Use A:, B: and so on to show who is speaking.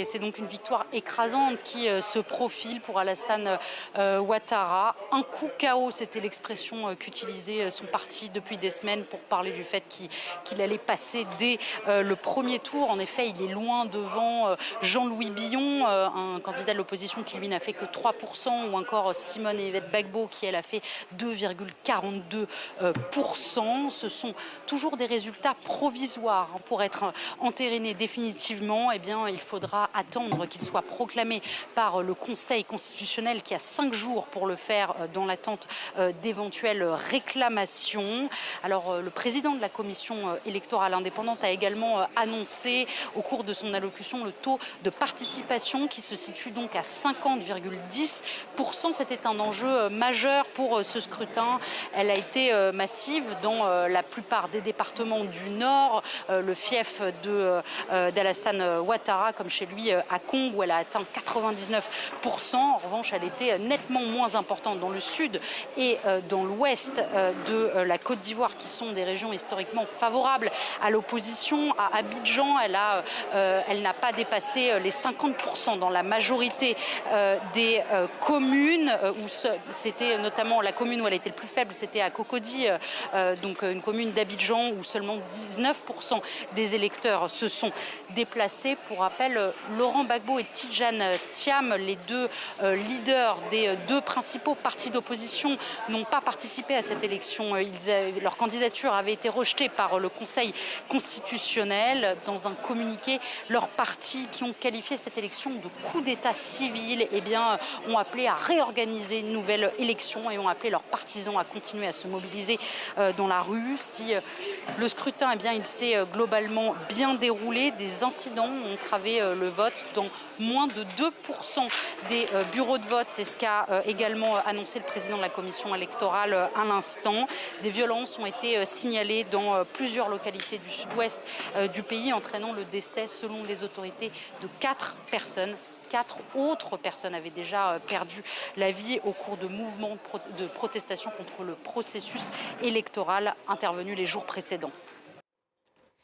A: Et c'est donc une victoire écrasante qui se profile pour Alassane Ouattara. Un coup KO, c'était l'expression qu'utilisait son parti depuis des semaines pour parler du fait qu'il allait passer dès le premier tour. En effet, il est loin devant Jean-Louis Billon, un candidat de l'opposition qui lui n'a fait que 3%, ou encore Simone Yvette Gbagbo qui elle a fait 2,42%. Ce sont toujours des résultats provisoires. Pour être entériné définitivement, eh bien, il faudra attendre qu'il soit proclamé par le Conseil constitutionnel qui a 5 jours pour le faire dans l'attente d'éventuelles réclamations. Alors le président de la commission électorale indépendante a également annoncé au cours de son allocution le taux de participation qui se situe donc à 50,10%. C'était un enjeu majeur pour ce scrutin. Elle a été massive dans la plupart des départements du Nord, le fief d'Alassane Ouattara, comme chez lui à Kong, où elle a atteint 99%. En revanche, elle était nettement moins importante dans le sud et dans l'ouest de la Côte d'Ivoire, qui sont des régions historiquement favorables à l'opposition. À Abidjan, elle n'a pas dépassé les 50% dans la majorité des communes, où c'était notamment la commune où elle était le plus faible, c'était à Cocody, donc une commune d'Abidjan où seulement 19% des électeurs se sont déplacés. Pour rappel, Laurent Gbagbo et Tidjane Thiam, les deux leaders des deux principaux partis d'opposition, n'ont pas participé à cette élection. Leur candidature avait été rejetée par le Conseil constitutionnel. Dans un communiqué, leurs partis, qui ont qualifié cette élection de coup d'État civil, eh bien, ont appelé à réorganiser une nouvelle élection et ont appelé leurs partisans à continuer à se mobiliser dans la rue. Si le scrutin, eh bien, il s'est globalement bien déroulé, des incidents ont entravé le vote dans moins de 2% des bureaux de vote. C'est ce qu'a également annoncé le président de la commission électorale à l'instant. Des violences ont été signalées dans plusieurs localités du sud-ouest du pays, entraînant le décès, selon les autorités, de 4 personnes. 4 autres personnes avaient déjà perdu la vie au cours de mouvements de protestation contre le processus électoral intervenu les jours précédents.